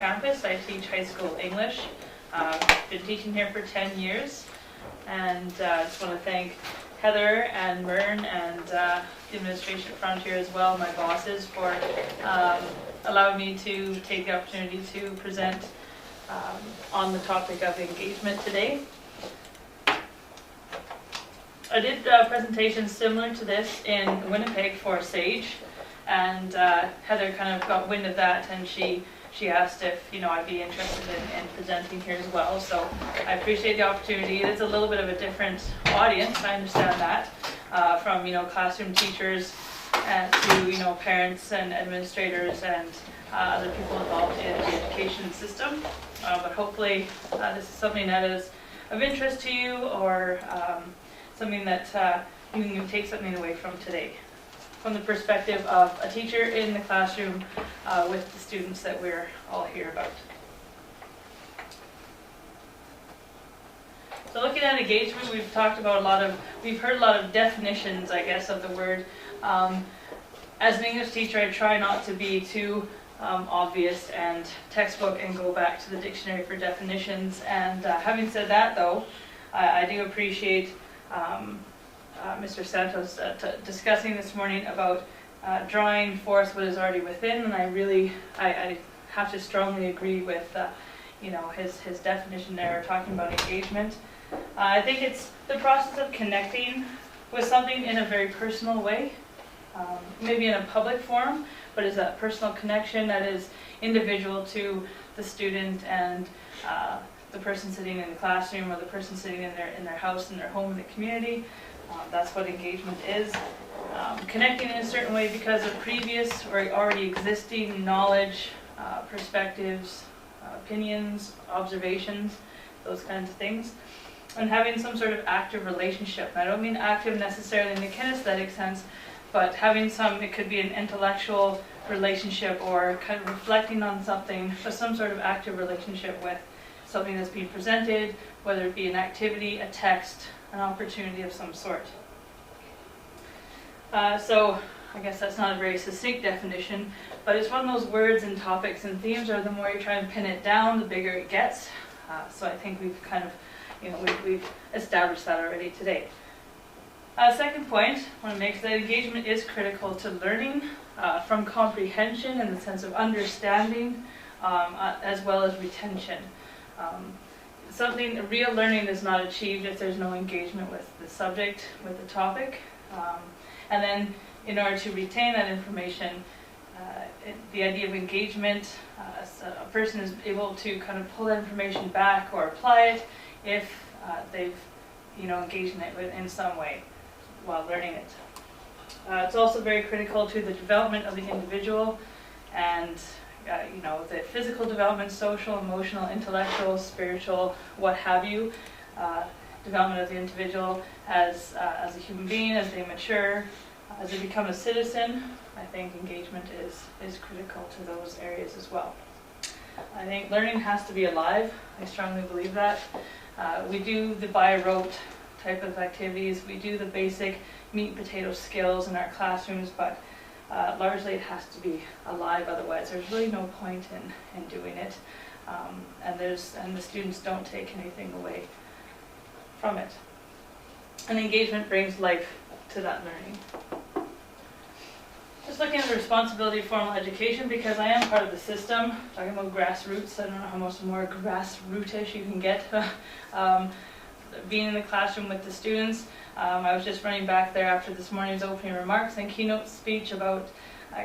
campus. I teach high school English. Been teaching here for 10 years, and just want to thank Heather and Mern and the administration at Frontier as well, my bosses, for allowing me to take the opportunity to present on the topic of engagement today. I did presentations similar to this in Winnipeg for SAGE, and Heather kind of got wind of that, and she asked if I'd be interested in presenting here as well. So I appreciate the opportunity. It is a little bit of a different audience, I understand that, from classroom teachers to parents and administrators and other people involved in the education system. But hopefully this is something that is of interest to you, or something that you can take something away from today, from the perspective of a teacher in the classroom with the students that we're all here about. So looking at engagement, we've heard a lot of definitions, I guess, of the word. As an English teacher, I try not to be too obvious and textbook and go back to the dictionary for definitions. And having said that, though, I do appreciate Mr. Santos discussing this morning about drawing forth what is already within, and I have to strongly agree with his definition there, talking about engagement. I think it's the process of connecting with something in a very personal way, maybe in a public forum, but it's that personal connection that is individual to the student and the person sitting in the classroom, or the person sitting in their house, in their home, in the community. That's what engagement is. Connecting in a certain way because of previous or already existing knowledge, perspectives, opinions, observations, those kinds of things. And having some sort of active relationship. And I don't mean active necessarily in the kinesthetic sense, but having it could be an intellectual relationship, or kind of reflecting on something, but some sort of active relationship with something that's being presented, whether it be an activity, a text, an opportunity of some sort. So I guess that's not a very succinct definition, but it's one of those words and topics and themes where the more you try and pin it down, the bigger it gets. So I think we've kind of, we've established that already today. Second point I want to make is that engagement is critical to learning, from comprehension in the sense of understanding, as well as retention. Real learning is not achieved if there's no engagement with the subject, with the topic. And then in order to retain that information, the idea of engagement, a person is able to kind of pull that information back or apply it if they've engaged in it in some way while learning it. It's also very critical to the development of the individual, and the physical development, social, emotional, intellectual, spiritual, what have you, development of the individual as a human being, as they mature, as they become a citizen. I think engagement is critical to those areas as well. I think learning has to be alive. I strongly believe that. We do the by rote type of activities. We do the basic meat and potato skills in our classrooms, but largely it has to be alive, otherwise there's really no point in doing it, and the students don't take anything away from it. And engagement brings life to that learning. Just looking at the responsibility of formal education, because I am part of the system, talking about grassroots. I don't know how much more grassrootish you can get. Being in the classroom with the students, I was just running back there after this morning's opening remarks and keynote speech about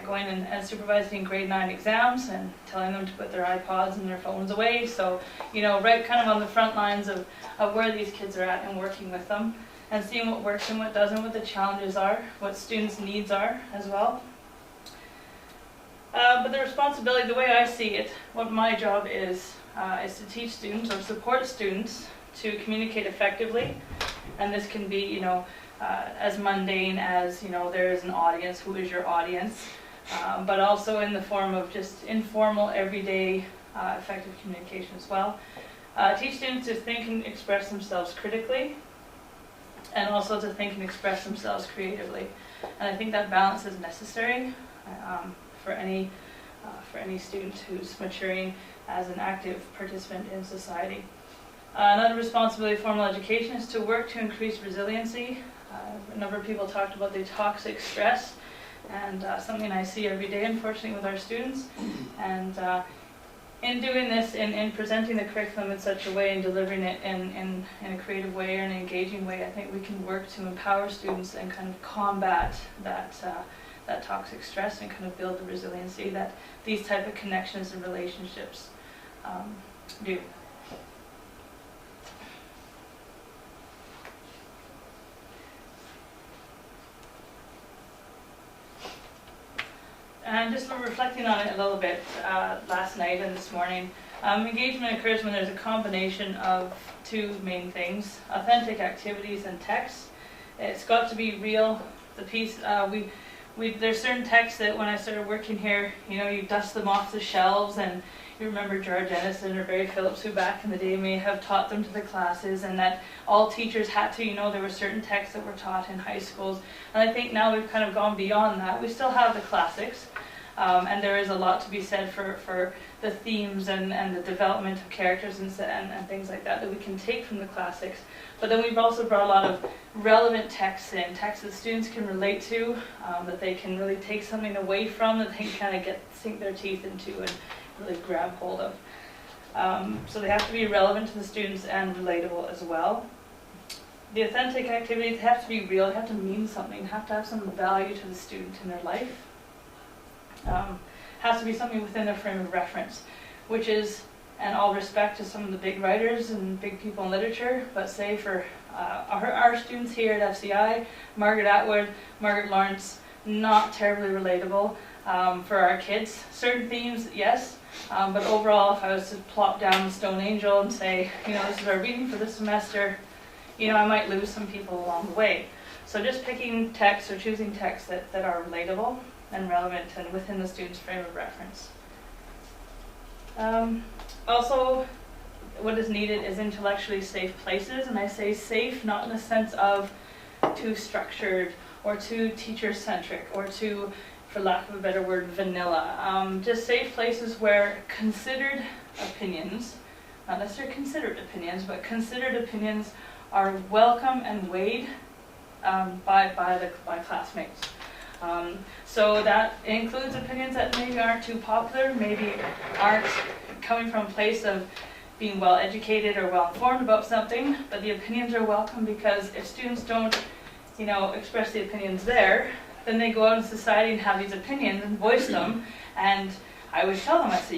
going and supervising grade 9 exams and telling them to put their iPods and their phones away. So, right kind of on the front lines of where these kids are at and working with them and seeing what works and what doesn't, what the challenges are, what students' needs are as well. But the responsibility, the way I see it, what my job is to teach students or support students to communicate effectively. And this can be, as mundane as, there is an audience, who is your audience, but also in the form of just informal, everyday, effective communication as well. Teach students to think and express themselves critically, and also to think and express themselves creatively. And I think that balance is necessary for any student who's maturing as an active participant in society. Another responsibility of formal education is to work to increase resiliency. A number of people talked about the toxic stress, and something I see every day, unfortunately, with our students. And in doing this, in presenting the curriculum in such a way and delivering it in a creative way or an engaging way, I think we can work to empower students and kind of combat that toxic stress and kind of build the resiliency that these type of connections and relationships do. And just reflecting on it a little bit last night and this morning, engagement occurs when there's a combination of two main things: authentic activities and texts. It's got to be real. The piece there's certain texts that when I started working here, you dust them off the shelves, and you remember George Ennison or Barry Phillips, who back in the day may have taught them to the classes, and that all teachers had to, there were certain texts that were taught in high schools. And I think now we've kind of gone beyond that. We still have the classics, and there is a lot to be said for the themes and the development of characters and things like that we can take from the classics. But then we've also brought a lot of relevant texts in, texts that students can relate to, that they can really take something away from, that they can kind of sink their teeth into and really grab hold of. So they have to be relevant to the students and relatable as well. The authentic activities have to be real, they have to mean something, have to have some value to the student in their life. Has to be something within their frame of reference, which is, and all respect to some of the big writers and big people in literature, but say for our students here at FCI, Margaret Atwood, Margaret Lawrence, not terribly relatable. For our kids, certain themes, yes, but overall, if I was to plop down the Stone Angel and say, this is our reading for this semester, I might lose some people along the way. So just picking texts or choosing texts that are relatable and relevant and within the student's frame of reference. Also, what is needed is intellectually safe places, and I say safe not in the sense of too structured or too teacher-centric or too, for lack of a better word, vanilla. Just safe places where considered opinions, not necessarily considered opinions, but considered opinions are welcome and weighed by classmates. So that includes opinions that maybe aren't too popular, maybe aren't coming from a place of being well educated or well informed about something, but the opinions are welcome, because if students don't, express the opinions there, then they go out in society and have these opinions and voice them. And I always tell them, I say,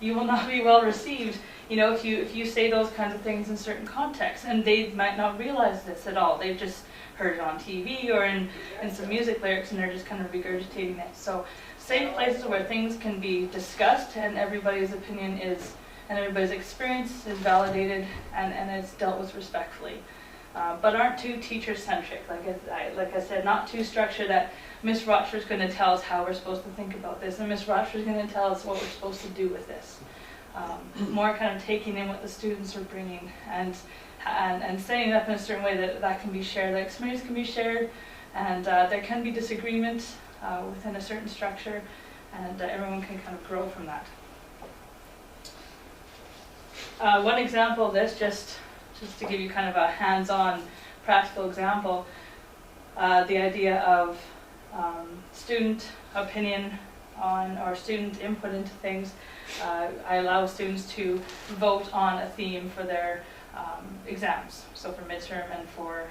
you will not be well received, if you say those kinds of things in certain contexts. And they might not realize this at all. They've just heard it on TV or in some music lyrics, and they're just kind of regurgitating it. So safe places where things can be discussed and everybody's opinion and everybody's experience is validated and it's dealt with respectfully. But aren't too teacher-centric. Like I said, not too structured that Miss Rochford's going to tell us how we're supposed to think about this, and Miss Rochford's going to tell us what we're supposed to do with this. More kind of taking in what the students are bringing and setting it up in a certain way that can be shared, that experience can be shared, and there can be disagreement within a certain structure, and everyone can kind of grow from that. One example of this, just to give you kind of a hands-on practical example, the idea of student opinion on, or student input into things. I allow students to vote on a theme for their exams. So for midterm and for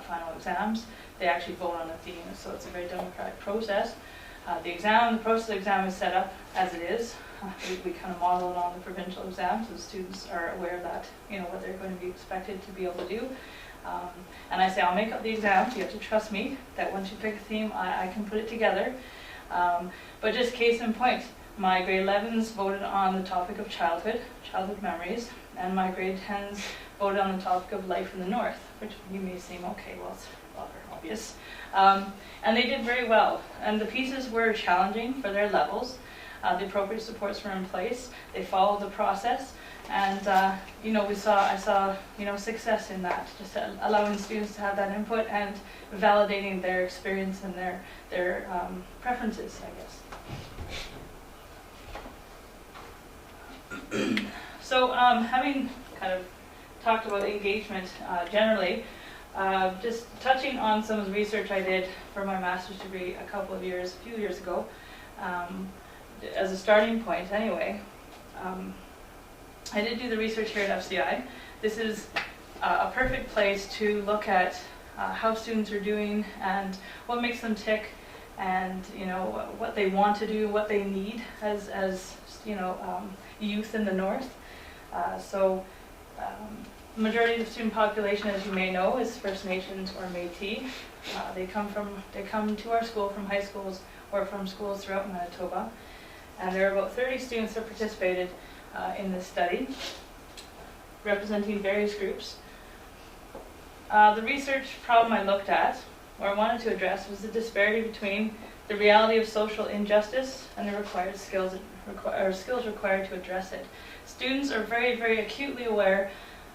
final exams, they actually vote on a theme, so it's a very democratic process. The process of the exam is set up as it is. We kind of model it on the provincial exam, so the students are aware that, what they're going to be expected to be able to do. And I say, I'll make up the exams. You have to trust me that once you pick a theme, I can put it together. But just case in point, my grade 11s voted on the topic of childhood memories, and my grade 10s voted on the topic of life in the North, which you may seem, okay, well, it's rather obvious. And they did very well, and the pieces were challenging for their levels. The appropriate supports were in place. They followed the process, and I saw success in that, just allowing students to have that input and validating their experience and their preferences, I guess. So having kind of talked about engagement generally, just touching on some of the research I did for my master's degree a few years ago, as a starting point anyway. I did do the research here at FCI. This is a perfect place to look at how students are doing and what makes them tick, and what they want to do, what they need as youth in the North. So the majority of the student population, as you may know, is First Nations or Métis. They come to our school from high schools or from schools throughout Manitoba, and there are about 30 students that participated in this study, representing various groups. The research problem I looked at, or I wanted to address, was the disparity between the reality of social injustice and the required skills required to address it. Students are very, very acutely aware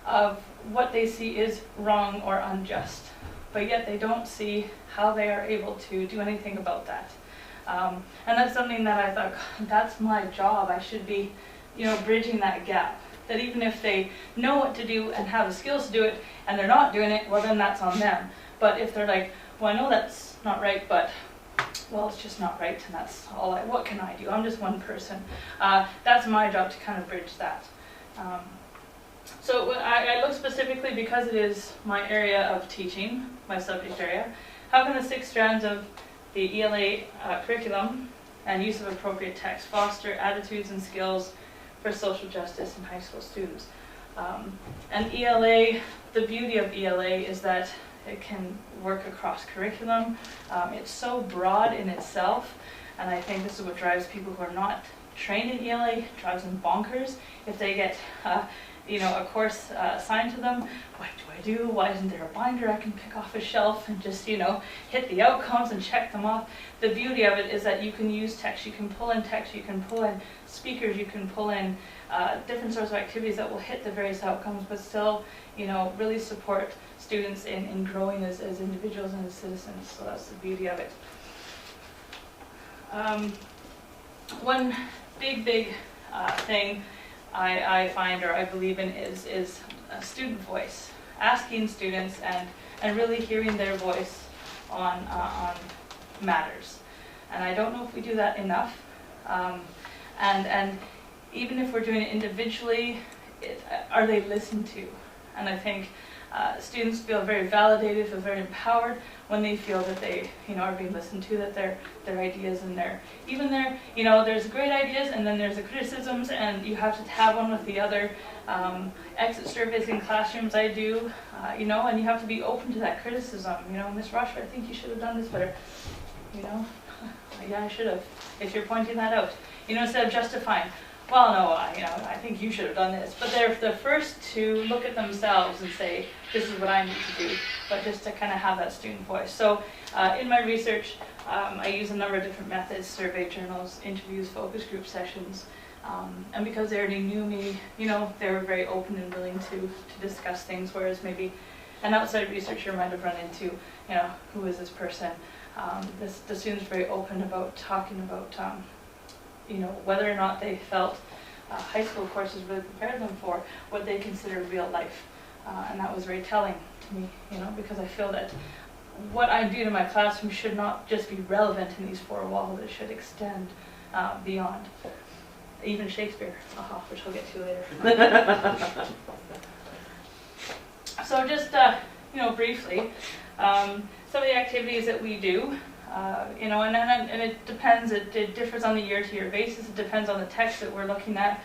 of what they see is wrong or unjust, but yet they don't see how they are able to do anything about that. And that's something that I thought, that's my job. I should be, bridging that gap. That even if they know what to do and have the skills to do it, and they're not doing it, well, then that's on them. But if they're like, well, I know that's not right, but, well, it's just not right, and that's all what can I do? I'm just one person. That's my job to kind of bridge that. So I look specifically, because it is my area of teaching, my subject area, how can the 6 strands of the ELA curriculum and use of appropriate text foster attitudes and skills for social justice in high school students? And ELA, the beauty of ELA is that it can work across curriculum. It's so broad in itself, and I think this is what drives people who are not trained in ELA, drives them bonkers. If they get a course assigned to them, what do I do? Why isn't there a binder I can pick off a shelf and just, hit the outcomes and check them off? The beauty of it is that you can use text, you can pull in text, you can pull in speakers, you can pull in different sorts of activities that will hit the various outcomes, but still, really support students in growing as individuals and as citizens. So that's the beauty of it. One big thing I find, or I believe in, is a student voice. Asking students and really hearing their voice on matters. And I don't know if we do that enough. And even if we're doing it individually, are they listened to? And I think students feel very validated, feel very empowered when they feel that they, are being listened to, that their ideas and there's great ideas, and then there's the criticisms, and you have to have one with the other. Exit surveys in classrooms I do, and you have to be open to that criticism. Miss Rochford, I think you should have done this better. Yeah, I should have. If you're pointing that out, instead of justifying, well, no, I think you should have done this. But they're the first to look at themselves and say, this is what I need to do, but just to kind of have that student voice. So in my research, I use a number of different methods: survey, journals, interviews, focus group sessions. And because they already knew me, they were very open and willing to discuss things, whereas maybe an outside researcher might have run into, who is this person? The students were very open about talking about, whether or not they felt high school courses really prepared them for what they considered real life. And that was very telling to me, because I feel that what I do to my classroom should not just be relevant in these 4 walls, it should extend beyond. Even Shakespeare, which I'll get to later. So just, briefly, some of the activities that we do, and it depends, it differs on the year-to-year basis, it depends on the text that we're looking at.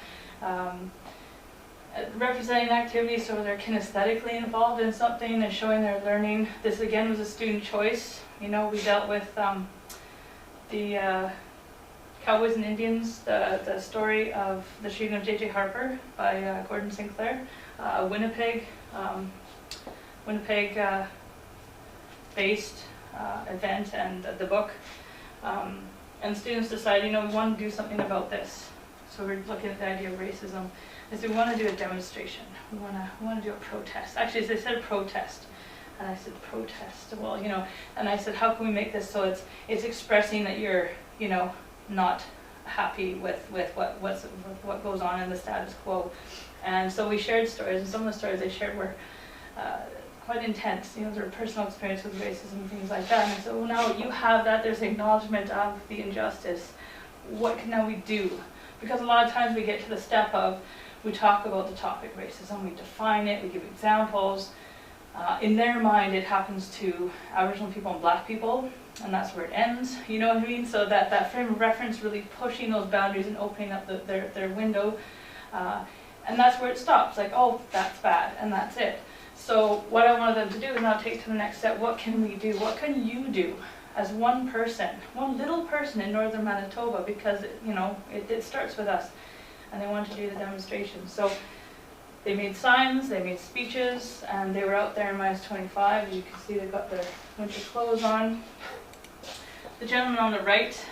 Representing activities so they're kinesthetically involved in something and showing their learning. This again was a student choice. We dealt with the Cowboys and Indians, the story of the shooting of J.J. Harper by Gordon Sinclair, a Winnipeg based event, and the book. And students decided, we want to do something about this. So we're looking at the idea of racism. They said, we want to do a demonstration. We want to do a protest. Actually, they said protest. And I said, protest? Well, and I said, how can we make this so it's expressing that you're, not happy with what goes on in the status quo. And so we shared stories, and some of the stories they shared were quite intense, their personal experience with racism and things like that. And so well, now you have that, there's acknowledgement of the injustice. What can now we do? Because a lot of times we get to the step of, we talk about the topic racism, we define it, we give examples. In their mind, it happens to Aboriginal people and Black people, and that's where it ends, you know what I mean? So that frame of reference, really pushing those boundaries and opening up their window, and that's where it stops, like, oh, that's bad, and that's it. So what I wanted them to do is now take to the next step. What can we do? What can you do as one person, one little person in northern Manitoba? Because it starts with us, and they want to do the demonstration. So they made signs, they made speeches, and they were out there in -25. As you can see, they've got their winter clothes on. The gentleman on the right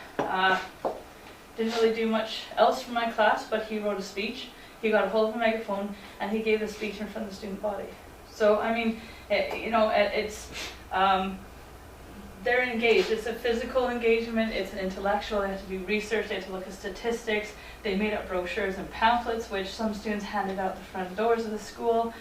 didn't really do much else for my class, but he wrote a speech. He got a hold of a megaphone, and he gave a speech in front of the student body. So, I mean, they're engaged. It's a physical engagement, it's an intellectual, they have to do research, they have to look at statistics. They made up brochures and pamphlets, which some students handed out the front doors of the school.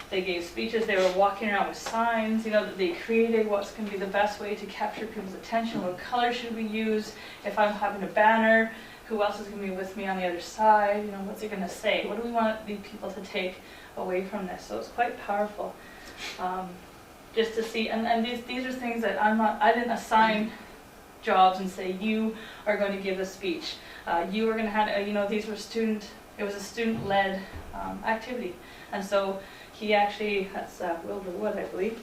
They gave speeches, they were walking around with signs, that they created what's going to be the best way to capture people's attention. What color should we use? If I'm having a banner, who else is going to be with me on the other side? What's it going to say? What do we want the people to take away from this? So it's quite powerful. Just to see, and these are things that I didn't assign jobs and say, you are going to give a speech. You are going to have, it was a student-led activity. And so he actually, that's Wilbur Wood, I believe,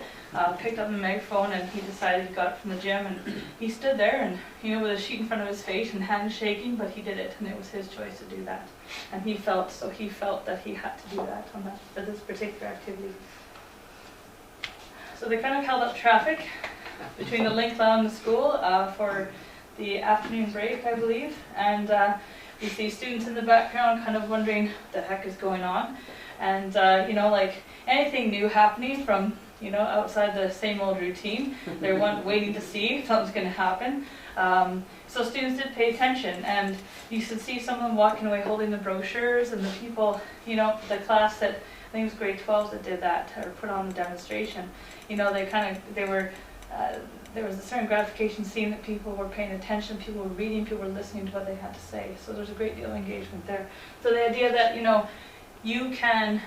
picked up the megaphone, and he decided, he got it from the gym, and he stood there and, with a sheet in front of his face and hands shaking, but he did it, and it was his choice to do that. And he felt that he had to do that for this particular activity. So they kind of held up traffic between the Linklau and the school for the afternoon break, I believe. And you see students in the background kind of wondering what the heck is going on. And, like anything new happening from, outside the same old routine, they're waiting to see if something's going to happen. So students did pay attention, and you should see some of them walking away holding the brochures, and the people, the class that, I think it was grade 12s that did that, or put on the demonstration. There was a certain gratification seeing that people were paying attention, people were reading, people were listening to what they had to say. So there's a great deal of engagement there. So the idea that, you can,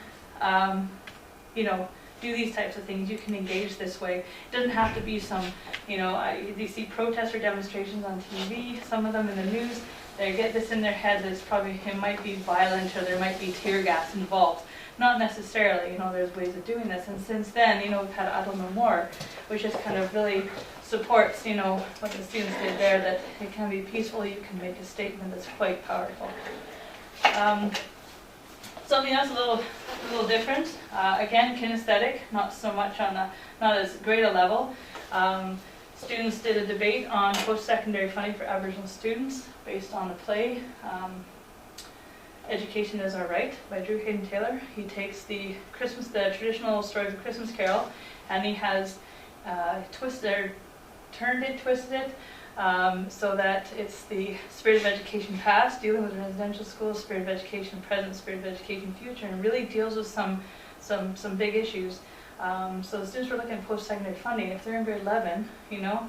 do these types of things, you can engage this way. It doesn't have to be some, you see protest or demonstrations on TV, some of them in the news, they get this in their head that it might be violent, or there might be tear gas involved. Not necessarily, there's ways of doing this. And since then, we've had Adil No More, which just kind of really supports, what the students did there, that it can be peaceful, you can make a statement that's quite powerful. Something else a little different, again, kinesthetic, not so much on not as great a level. Students did a debate on post-secondary funding for Aboriginal students based on a play, Education Is Our Right by Drew Hayden Taylor. He takes the traditional story of the Christmas Carol, and he has twisted it, so that it's the spirit of education past, dealing with residential schools, spirit of education present, spirit of education future, and really deals with some big issues. So the students were looking at post-secondary funding. If they're in grade 11,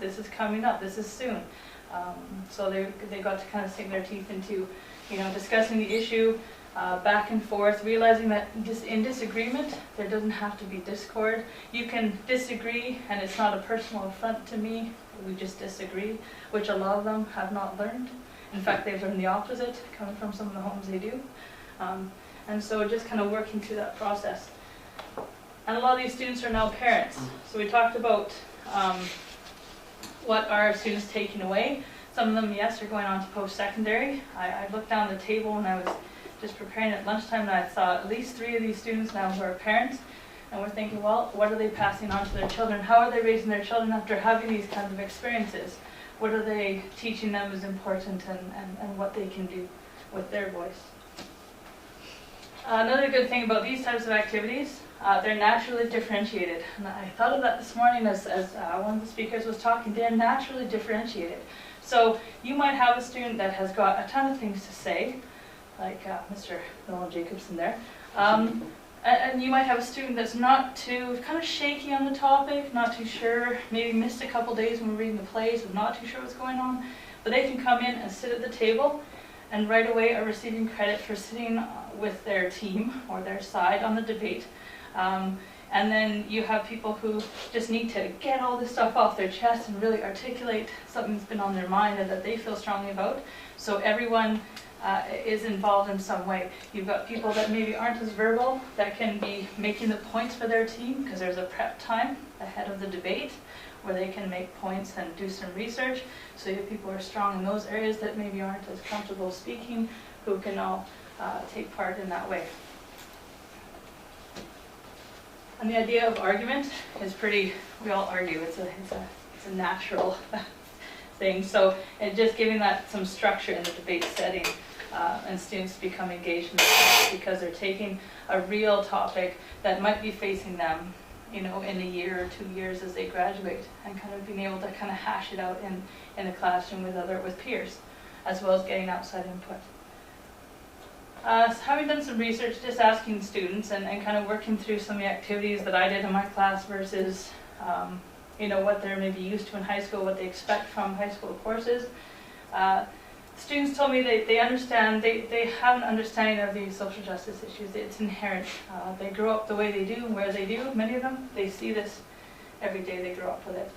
this is coming up, this is soon. So they got to kind of sink their teeth into, discussing the issue, back and forth, realizing that in disagreement, there doesn't have to be discord. You can disagree, and it's not a personal affront to me. We just disagree, which a lot of them have not learned. In fact, they've learned the opposite, coming from some of the homes they do. And so just kind of working through that process. And a lot of these students are now parents. So we talked about what are students taking away. Some of them, yes, are going on to post-secondary. I looked down the table when I was just preparing at lunchtime, and I saw at least 3 of these students now who are parents. And we're thinking, well, what are they passing on to their children? How are they raising their children after having these kinds of experiences? What are they teaching them is important, and what they can do with their voice? Another good thing about these types of activities, they're naturally differentiated. And I thought of that this morning as one of the speakers was talking. They're naturally differentiated. So you might have a student that has got a ton of things to say, like Mr. Nolan Jacobson there. And you might have a student that's not too, kind of shaky on the topic, not too sure, maybe missed a couple days when we're reading the plays, but not too sure what's going on. But they can come in and sit at the table and right away are receiving credit for sitting with their team or their side on the debate. And then you have people who just need to get all this stuff off their chest and really articulate something that's been on their mind and that they feel strongly about. So everyone is involved in some way. You've got people that maybe aren't as verbal that can be making the points for their team because there's a prep time ahead of the debate where they can make points and do some research. So you have people who are strong in those areas that maybe aren't as comfortable speaking who can all take part in that way. And the idea of argument is pretty, we all argue, it's a natural thing. So just giving that some structure in the debate setting and students become engaged in the because they're taking a real topic that might be facing them, in a year or 2 years as they graduate, and kind of being able to kind of hash it out in the classroom with peers, as well as getting outside input. So having done some research, just asking students and kind of working through some of the activities that I did in my class versus what they're maybe used to in high school, what they expect from high school courses. Students told me they understand, they have an understanding of these social justice issues. It's inherent. They grow up the way they do and where they do, many of them. They see this every day, they grow up with it.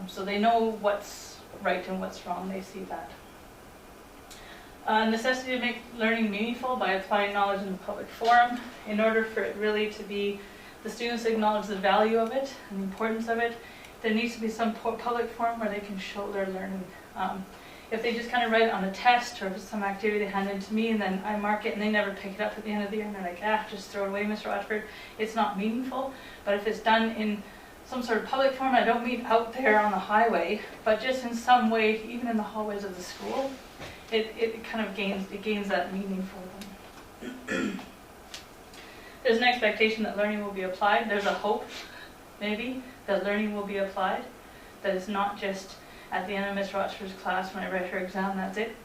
So they know what's right and what's wrong, they see that. Necessity to make learning meaningful by applying knowledge in the public forum. In order for it really to be, the students acknowledge the value of it and the importance of it, there needs to be some public forum where they can show their learning. If they just kind of write it on a test or if it's some activity they hand in to me and then I mark it and they never pick it up at the end of the year and they're like, just throw it away, Mr. Rochford, it's not meaningful. But if it's done in some sort of public forum, I don't mean out there on the highway, but just in some way, even in the hallways of the school, it kind of gains that meaning for them. There's an expectation that learning will be applied. There's a hope, maybe, that learning will be applied. That it's not just at the end of Ms. Rochford's class when I write her exam, that's it.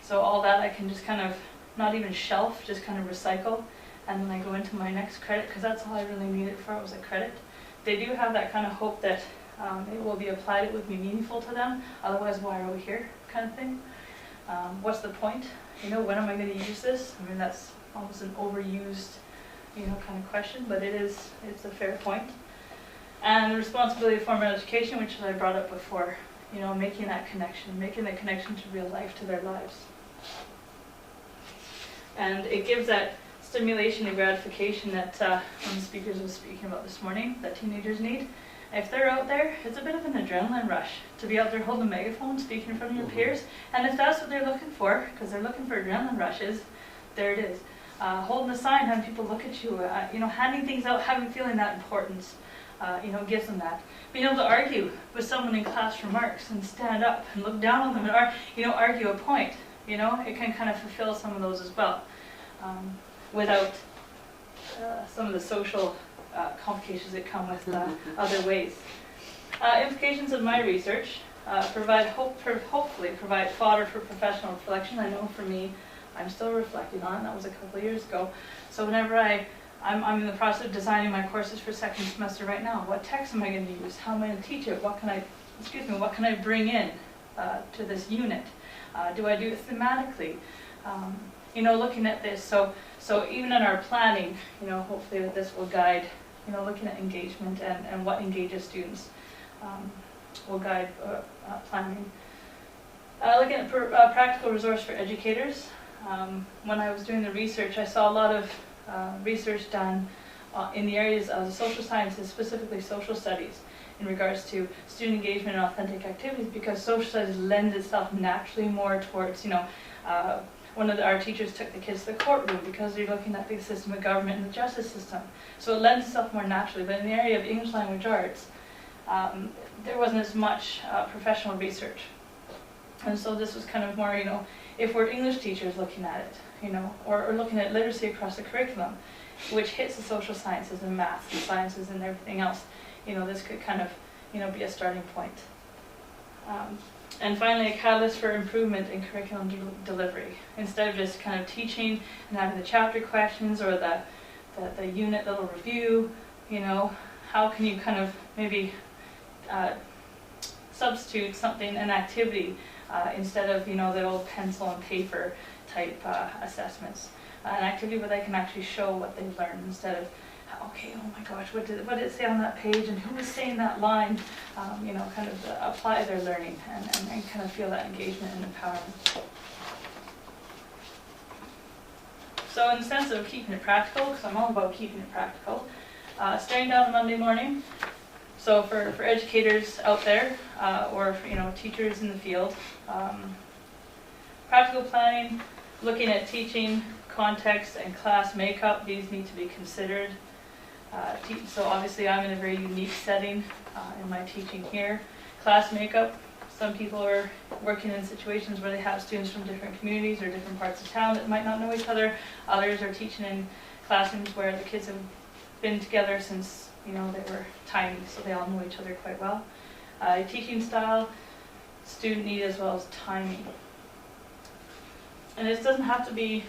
So all that I can just kind of, not even shelf, just kind of recycle, and then I go into my next credit, because that's all I really needed for, was a credit. They do have that kind of hope that it will be applied, it would be meaningful to them, otherwise why are we here, kind of thing. What's the point? When am I going to use this? I mean, that's almost an overused, kind of question, but it's a fair point. And the responsibility of formal education, which I brought up before, making that connection to real life, to their lives. And it gives that stimulation and gratification that one of the speakers was speaking about this morning, that teenagers need. If they're out there, it's a bit of an adrenaline rush to be out there holding a megaphone, speaking in front of your peers. And if that's what they're looking for, because they're looking for adrenaline rushes, there it is. Holding a sign, having people look at you, handing things out, feeling that importance, gives them that. Being able to argue with someone in class remarks and stand up and look down on them and argue a point, it can kind of fulfill some of those as well, without some of the social complications that come with other ways. Implications of my research hopefully provide fodder for professional reflection. I know for me, I'm still reflecting on it. That was a couple of years ago. So whenever I'm in the process of designing my courses for second semester right now. What text am I going to use? How am I going to teach it? What can I bring in to this unit? Do I do it thematically? Looking at this. So even in our planning, hopefully that this will guide, looking at engagement and what engages students will guide planning. Looking at practical resource for educators. When I was doing the research, I saw a lot of research done in the areas of the social sciences, specifically social studies, in regards to student engagement and authentic activities, because social studies lends itself naturally more towards, one of our teachers took the kids to the courtroom because they're looking at the system of government and the justice system. So it lends itself more naturally. But in the area of English language arts, there wasn't as much professional research. And so this was kind of more, if we're English teachers looking at it, or looking at literacy across the curriculum, which hits the social sciences and maths and sciences and everything else, this could kind of, be a starting point. And finally, a catalyst for improvement in curriculum delivery. Instead of just kind of teaching and having the chapter questions or the unit little review, you know, how can you kind of maybe substitute something, an activity, instead of, you know, the old pencil and paper type assessments. An activity where they can actually show what they've learned instead of, okay, oh my gosh, what did it say on that page and who was saying that line? You know, kind of apply their learning and kind of feel that engagement and empowerment. So in the sense of keeping it practical, because I'm all about keeping it practical, staring down Monday morning. So for educators out there, or for, you know, teachers in the field, practical planning, looking at teaching, context, and class makeup, these need to be considered. So obviously I'm in a very unique setting in my teaching here. Class makeup, some people are working in situations where they have students from different communities or different parts of town that might not know each other. Others are teaching in classrooms where the kids have been together since, you know, they were tiny, so they all know each other quite well. Teaching style, student need, as well as timing. And it doesn't have to be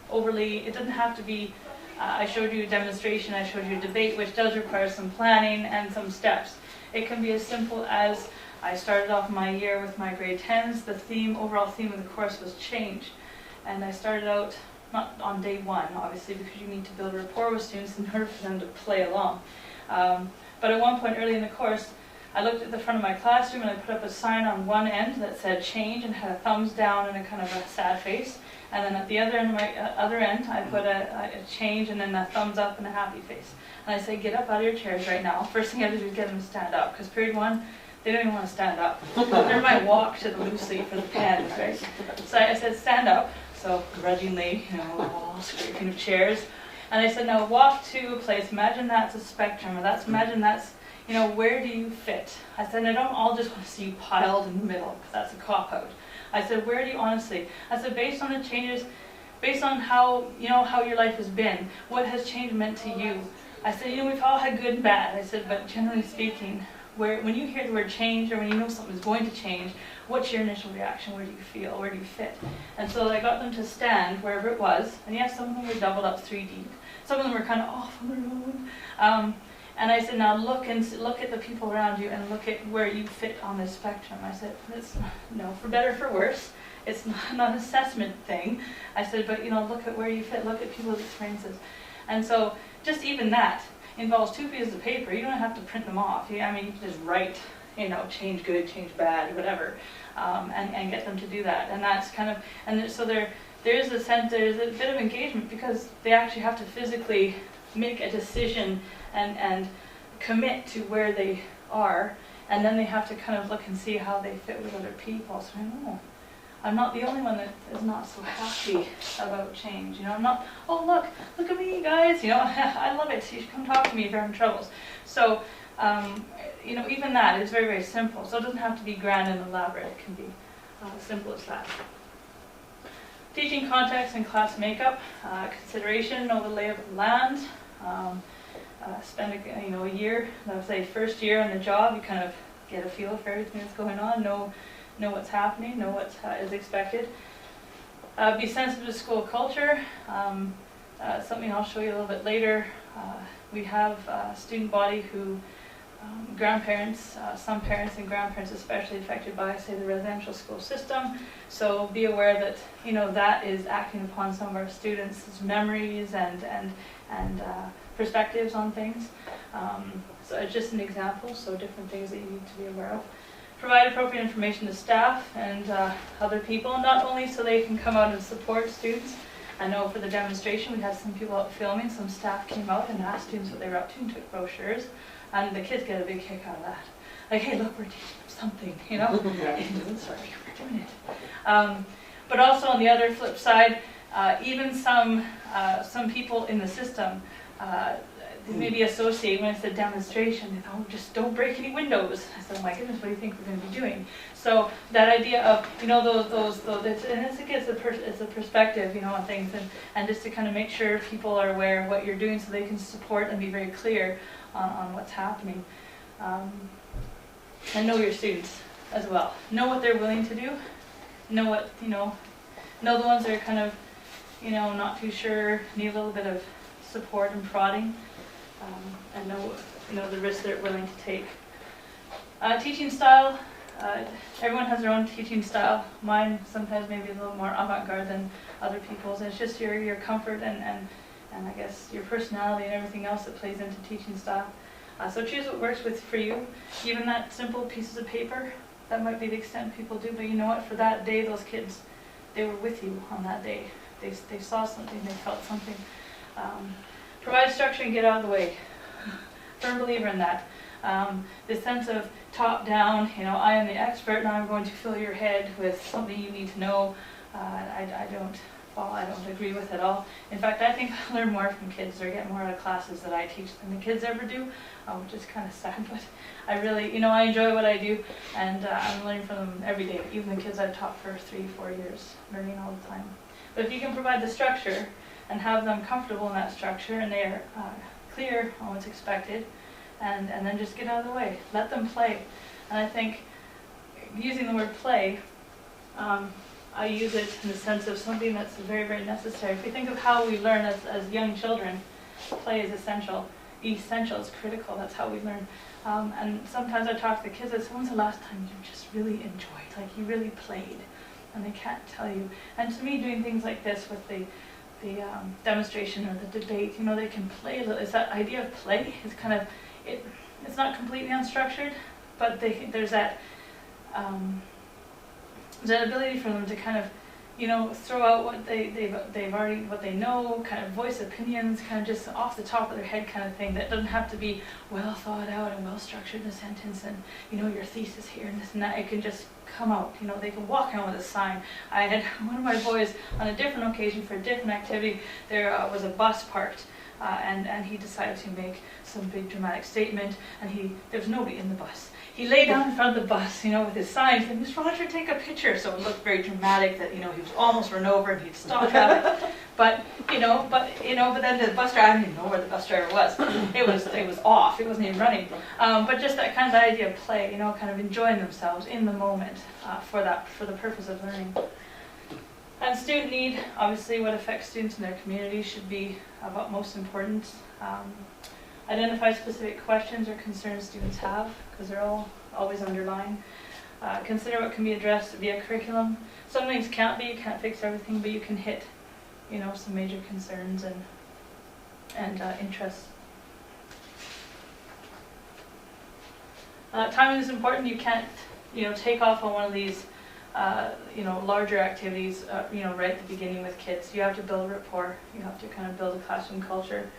overly, it doesn't have to be, I showed you a demonstration, I showed you a debate, which does require some planning and some steps. It can be as simple as, I started off my year with my grade 10s, the theme, overall theme of the course was change. And I started out, not on day one, obviously, because you need to build rapport with students in order for them to play along. But at one point early in the course, I looked at the front of my classroom and I put up a sign on one end that said change and had a thumbs down and a kind of a sad face. And then at the other end, I put a change and then a thumbs up and a happy face. And I said, get up out of your chairs right now. First thing I have to do is get them to stand up, because period one, they don't even want to stand up. They might walk to the loose leaf for the pen, right? So I said, stand up. So grudgingly, you know, the wall scraping of chairs. And I said, now walk to a place, imagine that's a spectrum, or imagine that's, you know, where do you fit? I said, I don't all just want to see you piled in the middle, because that's a cop-out. I said, where do you honestly? I said, based on the changes, based on how, you know, how your life has been, what has change meant to you? I said, you know, we've all had good and bad. I said, but generally speaking, when you hear the word change, or when you know something's going to change, what's your initial reaction? Where do you feel? Where do you fit? And so I got them to stand wherever it was. And yes, some of them were doubled up 3 deep. Some of them were kind of off on their own. And I said, now look at the people around you and look at where you fit on this spectrum. I said, no, for better or for worse. It's not an assessment thing. I said, but, you know, look at where you fit. Look at people's experiences. And so just even that involves 2 pieces of paper. You don't have to print them off. I mean, you can just write, you know, change good, change bad, whatever, and get them to do that. And that's kind of, and so there is a sense, there's a bit of engagement, because they actually have to physically make a decision and commit to where they are, and then they have to kind of look and see how they fit with other people. So I know I'm not the only one that is not so happy about change. You know, I'm not, oh look at me, guys. You know, I love it. You should come talk to me if you're having troubles. So, you know, even that is very, very simple. So it doesn't have to be grand and elaborate. It can be as simple as that. Teaching context and class makeup, consideration, know the lay of the land. Spend a year, let's say first year on the job, you kind of get a feel for everything that's going on, know what's happening, know what is expected. Be sensitive to school culture, something I'll show you a little bit later. We have a student body who, grandparents, some parents and grandparents especially affected by, say, the residential school system. So be aware that, you know, that is acting upon some of our students' memories and perspectives on things. So it's just an example, so different things that you need to be aware of. Provide appropriate information to staff and other people, not only so they can come out and support students. I know for the demonstration we had some people out filming, some staff came out and asked students what they were up to and took brochures, and the kids get a big kick out of that. Like, hey, look, we're teaching them something, you know? Sorry, we're doing it. But also on the other flip side, even some people in the system, they maybe associate, when it's a demonstration, they thought, oh, just don't break any windows. I said, oh my goodness, what do you think we're going to be doing? So that idea of, you know, those and it's a perspective, you know, on things, and just to kind of make sure people are aware of what you're doing so they can support and be very clear on what's happening. And know your students. as well. Know what they're willing to do. Know what, know the ones that are kind of, not too sure, need a little bit of support and prodding, and know the risks they're willing to take. Teaching style, everyone has their own teaching style. Mine sometimes maybe a little more avant-garde than other people's. And it's just your comfort and I guess your personality and everything else that plays into teaching style. So choose what works for you. Even that simple pieces of paper, that might be the extent people do, but you know what, for that day, those kids, they were with you on that day. They saw something, they felt something. Provide structure and get out of the way. Firm believer in that. The sense of top down, I am the expert, now I'm going to fill your head with something you need to know. I don't agree with at all. In fact, I think I learn more from kids or get more out of classes that I teach than the kids ever do, which is kind of sad, but I really, I enjoy what I do, and I'm learning from them every day, even the kids I've taught for 3-4 years, learning all the time. But if you can provide the structure and have them comfortable in that structure and they're clear on what's expected, and then just get out of the way. Let them play. And I think using the word play, I use it in the sense of something that's very, very necessary. If you think of how we learn as young children, play is essential. It's critical. That's how we learn. And sometimes I talk to the kids, I say, when's the last time you just really enjoyed, like you really played? And they can't tell you. And to me, doing things like this with the demonstration or the debate, they can play a little. It's that idea of play. It's kind of, it's not completely unstructured, but there's that ability for them to kind of, throw out what they've already, what they know, kind of voice opinions, kind of just off the top of their head kind of thing. That doesn't have to be well thought out and well structured in a sentence and, your thesis here and this and that. It can just come out, they can walk out with a sign. I had one of my boys on a different occasion for a different activity. There was a bus parked. And he decided to make some big dramatic statement, and there was nobody in the bus. He lay down in front of the bus, with his sign, saying, "Miss Roger, take a picture." So it looked very dramatic that, he was almost run over and he'd stop traffic. But then the bus driver, I didn't even know where the bus driver was. It was off. It wasn't even running. But just that kind of idea of play, kind of enjoying themselves in the moment for the purpose of learning. And student need, obviously what affects students in their community should be of utmost importance. Identify specific questions or concerns students have, because they're all always underlined. Consider what can be addressed via curriculum. Some things can't be, you can't fix everything, but you can hit, some major concerns and interests. Timing is important. You can't, take off on one of these larger activities, right at the beginning with kids. You have to build a rapport. You have to kind of build a classroom culture.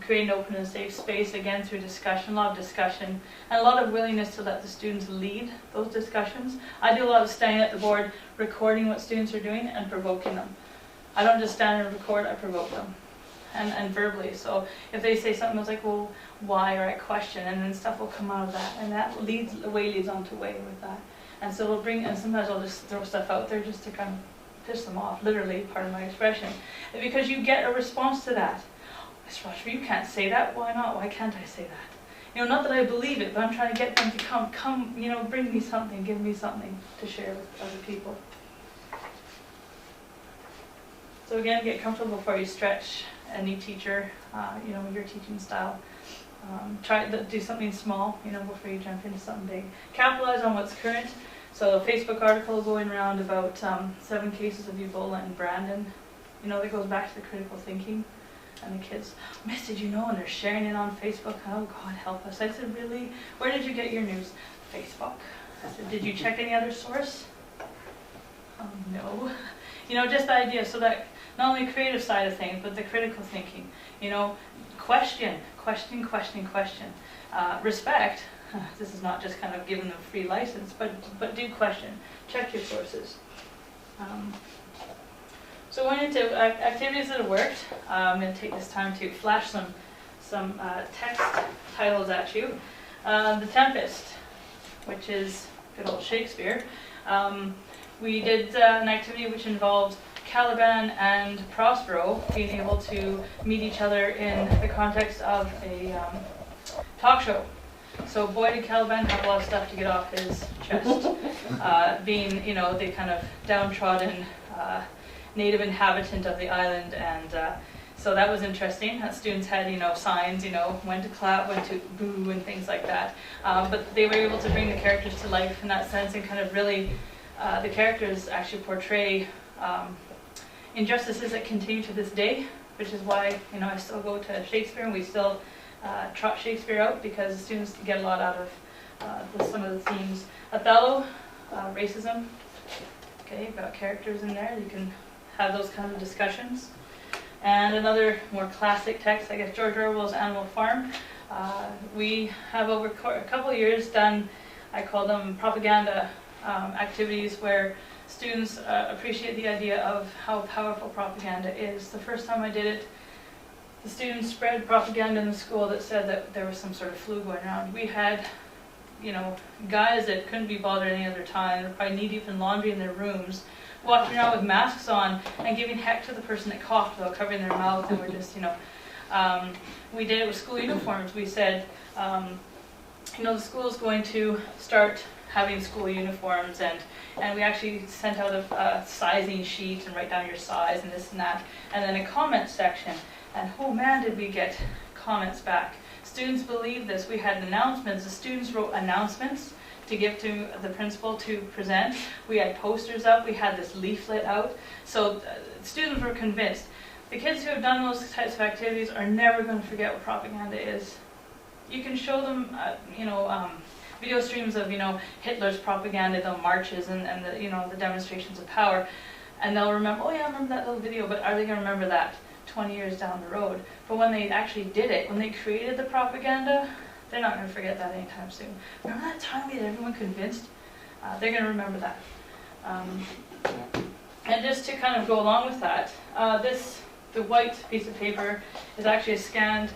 Create an open and safe space, again, through discussion, a lot of discussion, and a lot of willingness to let the students lead those discussions. I do a lot of standing at the board, recording what students are doing and provoking them. I don't just stand and record, I provoke them, and verbally. So if they say something that's like, well, why, or I question, and then stuff will come out of that, and that leads on to way with that. And so we'll and sometimes I'll just throw stuff out there just to kind of piss them off, literally, part of my expression. And because you get a response to that. Miss Roger, you can't say that. Why not? Why can't I say that? Not that I believe it, but I'm trying to get them to come, bring me something, give me something to share with other people. So again, get comfortable before you stretch any teacher, your teaching style. Try to do something small, before you jump into something big. Capitalize on what's current. So a Facebook article going around about 7 cases of Ebola in Brandon. That goes back to the critical thinking. And the kids, Miss, did you know? And they're sharing it on Facebook. Oh, God, help us. I said, really? Where did you get your news? Facebook. I said, did you check any other source? No. Just the idea. So that not only creative side of things, but the critical thinking. Question. Respect. This is not just kind of giving them free license, but do question. Check your sources. So going into activities that have worked, I'm going to take this time to flash some text titles at you. The Tempest, which is good old Shakespeare. We did an activity which involved Caliban and Prospero being able to meet each other in the context of a talk show. So Boyd and Caliban have a lot of stuff to get off his chest. Being, you know, the kind of downtrodden native inhabitant of the island, and so that was interesting. Students had, you know, signs, you know, when to clap, when to boo, and things like that. But they were able to bring the characters to life in that sense, and kind of really, the characters actually portray injustices that continue to this day, which is why, you know, I still go to Shakespeare, and we still trot Shakespeare out, because the students get a lot out of some of the themes. Othello, racism. Okay, you've got characters in there, you can have those kind of discussions. And another more classic text, I guess, George Orwell's Animal Farm. We have over a couple of years done, I call them propaganda activities, where students appreciate the idea of how powerful propaganda is. The first time I did it, the students spread propaganda in the school that said that there was some sort of flu going around. We had, you know, guys that couldn't be bothered any other time, they're probably knee deep in laundry in their rooms, walking around with masks on and giving heck to the person that coughed without covering their mouth, and we're just, you know, we did it with school uniforms. We said, you know, the school is going to start having school uniforms, and we actually sent out a sizing sheet and write down your size and this and that, and then a comment section, and oh man, did we get comments back. Students believed this. We had announcements. The students wrote announcements to give to the principal to present. We had posters up. We had this leaflet out. So students were convinced. The kids who have done those types of activities are never going to forget what propaganda is. You can show them, you know, video streams of, you know, Hitler's propaganda, the marches and the, you know, the demonstrations of power, and they'll remember, oh yeah, I remember that little video, but are they going to remember that 20 years down the road? But when they actually did it, when they created the propaganda, they're not going to forget that anytime soon. Remember that time we had everyone convinced? They're going to remember that. And just to kind of go along with that, the white piece of paper is actually a scanned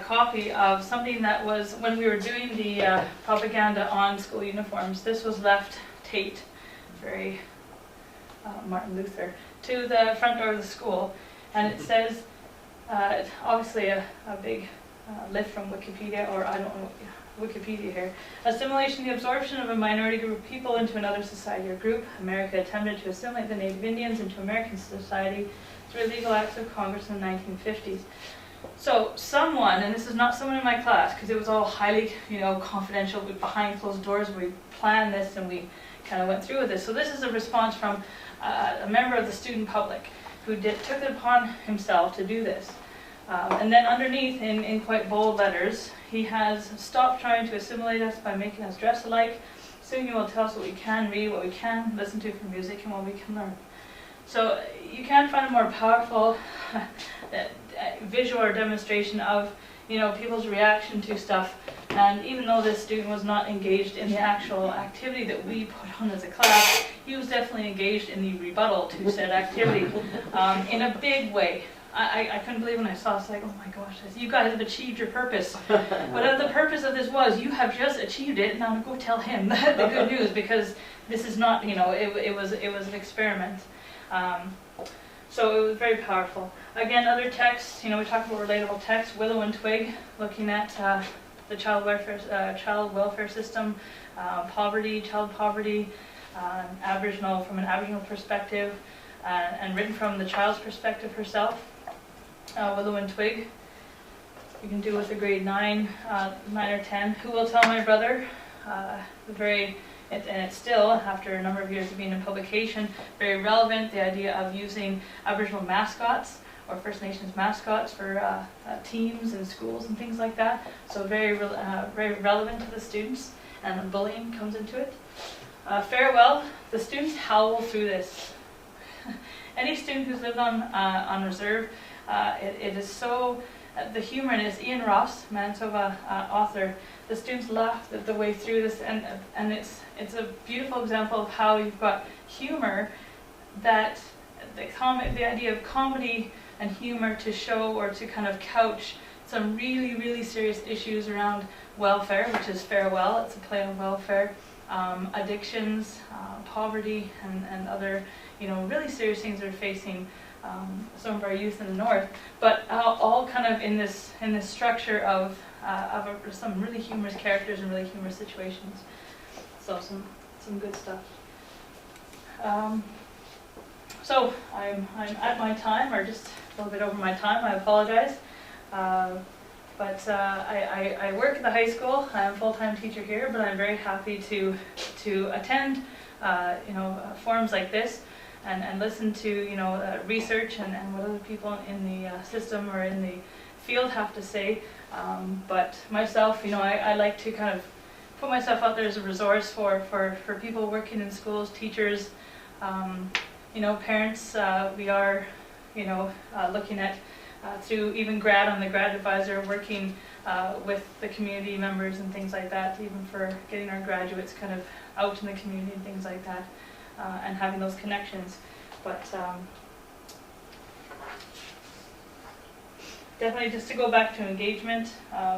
copy of something that was, when we were doing the propaganda on school uniforms, this was left taped, very Martin Luther, to the front door of the school. And it says, obviously a big lift from Wikipedia, or I don't know, Wikipedia here. Assimilation, the absorption of a minority group of people into another society or group. America attempted to assimilate the Native Indians into American society through legal acts of Congress in the 1950s. So someone, and this is not someone in my class, because it was all highly, you know, confidential, behind closed doors, we planned this and we kind of went through with this. So this is a response from a member of the student public who took it upon himself to do this. And then underneath, in quite bold letters, he has stopped trying to assimilate us by making us dress alike. Soon you will tell us what we can read, what we can listen to for music, and what we can learn. So you can't find a more powerful visual or demonstration of, you know, people's reaction to stuff. And even though this student was not engaged in the actual activity that we put on as a class, he was definitely engaged in the rebuttal to said activity in a big way. I couldn't believe when I saw it. It's like, oh my gosh, you guys have achieved your purpose. Whatever the purpose of this was, you have just achieved it. Now go tell him the good news, because this is not, you know, it was an experiment. So it was very powerful. Again, other texts, you know, we talk about relatable texts. Willow and Twig, looking at the child welfare system, poverty, child poverty, Aboriginal, from an Aboriginal perspective, and written from the child's perspective herself. Willow and Twig, you can do with a grade 9 or 10. Who Will Tell My Brother? And it's still, after a number of years of being in publication, very relevant, the idea of using Aboriginal mascots or First Nations mascots for teams and schools and things like that. So very relevant to the students, and bullying comes into it. Farewell, the students howl through this. Any student who's lived on reserve, it is so, the humor in it is Ian Ross, Manitoba author. The students laugh the way through this, and it's a beautiful example of how you've got humor, that the idea of comedy and humor to show or to kind of couch some really, really serious issues around welfare, which is Farewell. It's a play on welfare, addictions, poverty, and other, you know, really serious things they're facing some of our youth in the north, but all kind of in this structure of some really humorous characters and really humorous situations. So some good stuff. So I'm at my time, or just a little bit over my time. I apologize. But I work at the high school. I'm a full-time teacher here, but I'm very happy to attend forums like this and listen to research and what other people in the system or in the field have to say. But myself, I like to kind of put myself out there as a resource for people working in schools, teachers, parents. We are looking at through even on the grad advisor, working with the community members and things like that, even for getting our graduates kind of out in the community and things like that, and having those connections. But definitely just to go back to engagement,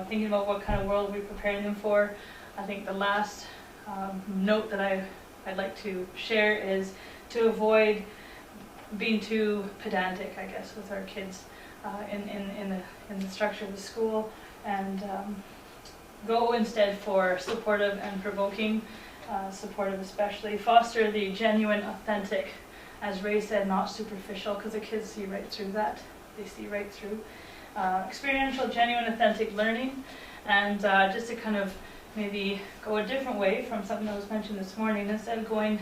thinking about what kind of world we're preparing them for. I think the last note that I'd like to share is to avoid being too pedantic, I guess, with our kids in the structure of the school, and go instead for supportive and provoking. Supportive especially. Foster the genuine, authentic, as Ray said, not superficial, because the kids see right through that. They see right through. Experiential, genuine, authentic learning, and just to kind of maybe go a different way from something that was mentioned this morning. Instead of going,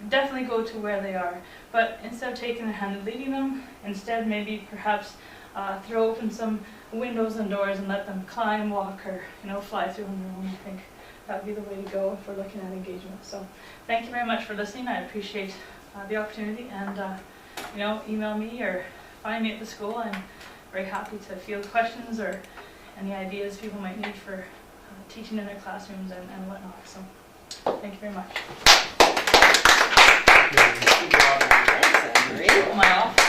definitely go to where they are, but instead of taking their hand and leading them, instead maybe perhaps throw open some windows and doors and let them climb, walk, or fly through on their own. I think that would be the way to go if we're looking at engagement. So thank you very much for listening. I appreciate the opportunity, and email me or find me at the school. I'm very happy to field questions or any ideas people might need for teaching in their classrooms and whatnot. So thank you very much. Am I off?